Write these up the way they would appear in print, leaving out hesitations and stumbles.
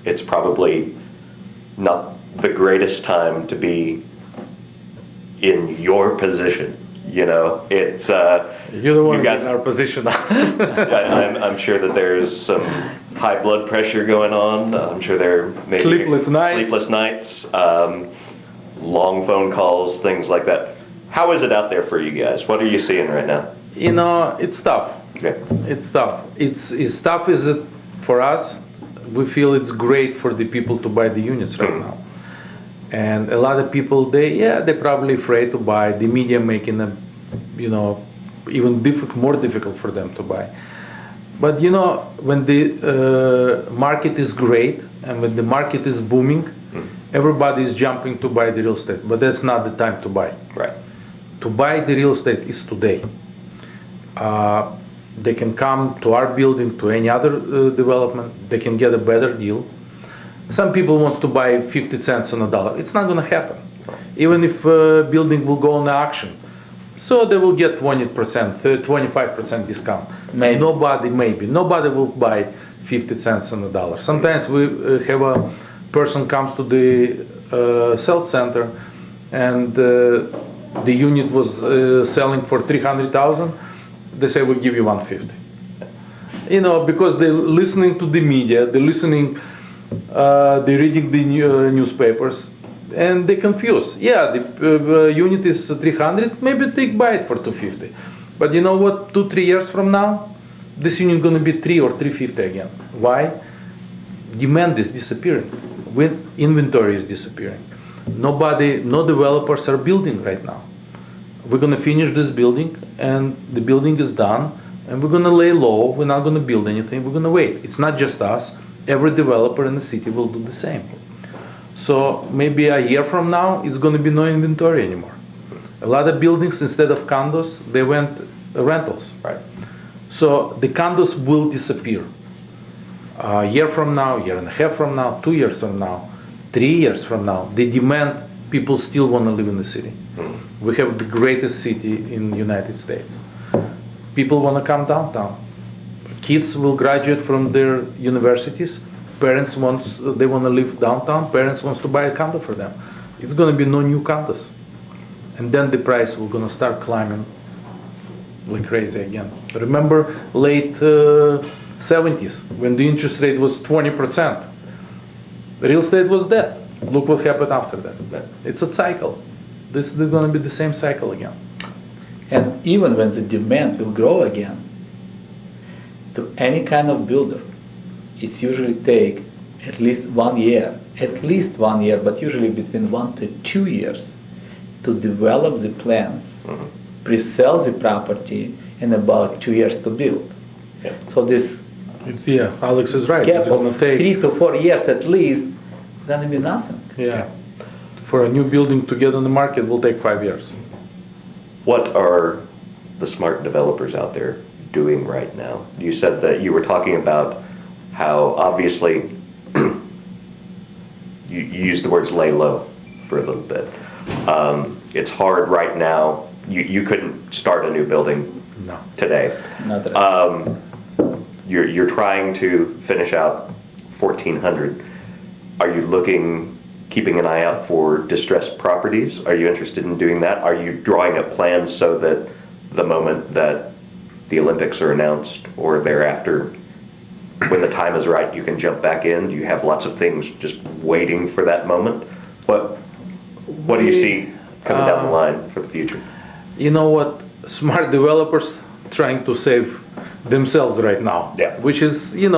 it's probably not the greatest time to be in your position. You know, it's you don't want to get in our position. I'm sure that there's some high blood pressure going on. I'm sure there may be Sleepless nights, long phone calls, things like that. How is it out there for you guys? What are you seeing right now? You know, it's tough. Okay. It's tough. It's tough is it for us. We feel it's great for the people to buy the units right now. And a lot of people, they're probably afraid to buy. The media making them, you know, even more difficult for them to buy. But you know, when the market is great and when the market is booming, everybody is jumping to buy the real estate. But that's not the time to buy. Right. To buy the real estate is today. They can come to our building, to any other development. They can get a better deal. Some people want to buy 50 cents on a dollar. It's not going to happen. Even if a building will go on auction, so they will get 20%, 25% discount. Nobody will buy 50 cents on a dollar. Sometimes we have a person comes to the sales center, and the unit was selling for 300,000. They say we'll give you 150. You know, because they're listening to the media, they're reading the newspapers, and they're confused. Yeah, the unit is 300, maybe they buy it for 250. But you know what, 2-3 years from now, this unit is going to be 3 or 350 again. Why? Demand is disappearing. Inventory is disappearing. No developers are building right now. We're going to finish this building, and the building is done, and we're going to lay low. We're not going to build anything. We're going to wait. It's not just us. Every developer in the city will do the same. So maybe a year from now, it's going to be no inventory anymore. A lot of buildings, instead of condos, they went rentals. Right. So the condos will disappear. A year from now, year and a half from now, 2 years from now, 3 years from now, the demand, people still want to live in the city. We have the greatest city in the United States. People want to come downtown. Kids will graduate from their universities. Parents want to live downtown. Parents want to buy a condo for them. It's going to be no new condos. And then the price will going to start climbing like crazy again. Remember late 70s when the interest rate was 20%. Real estate was dead. Look what happened after that. It's a cycle. This is going to be the same cycle again. And even when the demand will grow again, to any kind of builder, it's usually take at least 1 year, but usually between 1 to 2 years to develop the plans, pre-sell the property, and about 2 years to build. Yeah. So this Alex is right. gap It's going of to take 3 to 4 years at least, it's going to be nothing. Yeah. For a new building to get on the market will take 5 years. What are the smart developers out there doing right now? You said that you were talking about how obviously you used the words lay low for a little bit. It's hard right now. You couldn't start a new building today. Not at all. You're trying to finish out 1,400. Are you keeping an eye out for distressed properties? Are you interested in doing that? Are you drawing up plans so that the moment that the Olympics are announced or thereafter, when the time is right, you can jump back in? Do you have lots of things just waiting for that moment? What do you see coming down the line for the future? You know what? Smart developers trying to save themselves right now. Yeah. Which is, you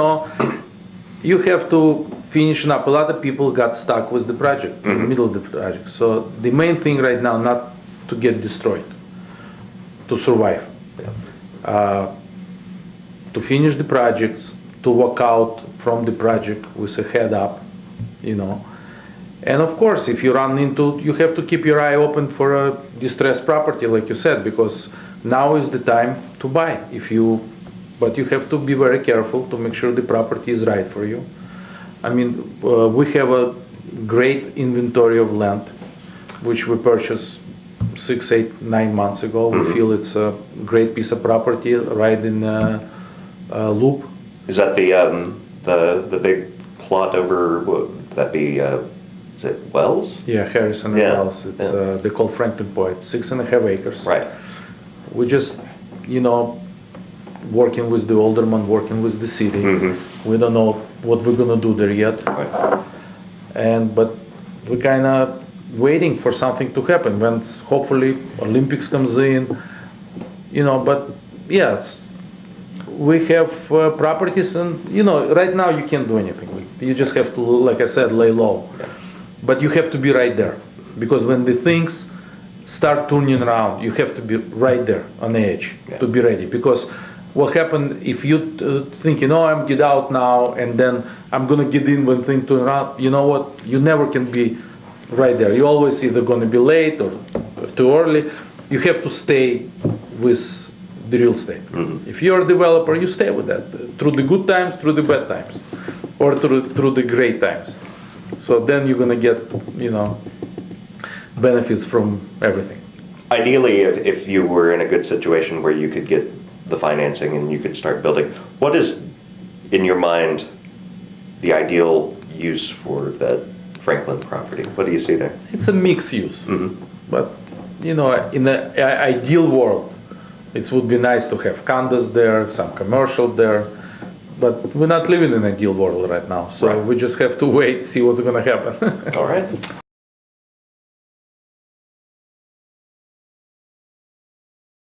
have to finish up. A lot of people got stuck with the project, in the middle of the project. So the main thing right now, not to get destroyed, to survive. To finish the projects, to walk out from the project with a head up, And of course, if you run into, you have to keep your eye open for a distressed property, like you said, because now is the time to buy. But you have to be very careful to make sure the property is right for you. I mean, we have a great inventory of land, which we purchased 6, 8, 9 months ago. We feel it's a great piece of property right in Loop. Is that the big plot over, would that be, is it Wells? Yeah, Harrison and Yeah, Wells. It's yeah. they call Franklin Point, 6.5 acres. Right. We just, working with the alderman, working with the city. We don't know what we're gonna do there yet. Right. But we're kind of waiting for something to happen when hopefully Olympics comes in, but yes, we have properties and, right now you can't do anything. You just have to, like I said, lay low. Yeah. But you have to be right there, because when the things start turning around, you have to be right there on the edge to be ready. Because what happened if you think, I'm get out now and then I'm gonna get in when things turn around, you know what? You never can be right there. You're always either gonna be late or too early. You have to stay with the real estate. If you're a developer, you stay with that through the good times, through the bad times, or through the great times. So then you're gonna get, benefits from everything. Ideally, if you were in a good situation where you could get the financing and you could start building, what is, in your mind, the ideal use for that Franklin property? What do you see there? It's a mixed use, but in the ideal world, it would be nice to have condos there, some commercial there, but we're not living in an ideal world right now, so Right. we just have to wait, see what's gonna happen. All right.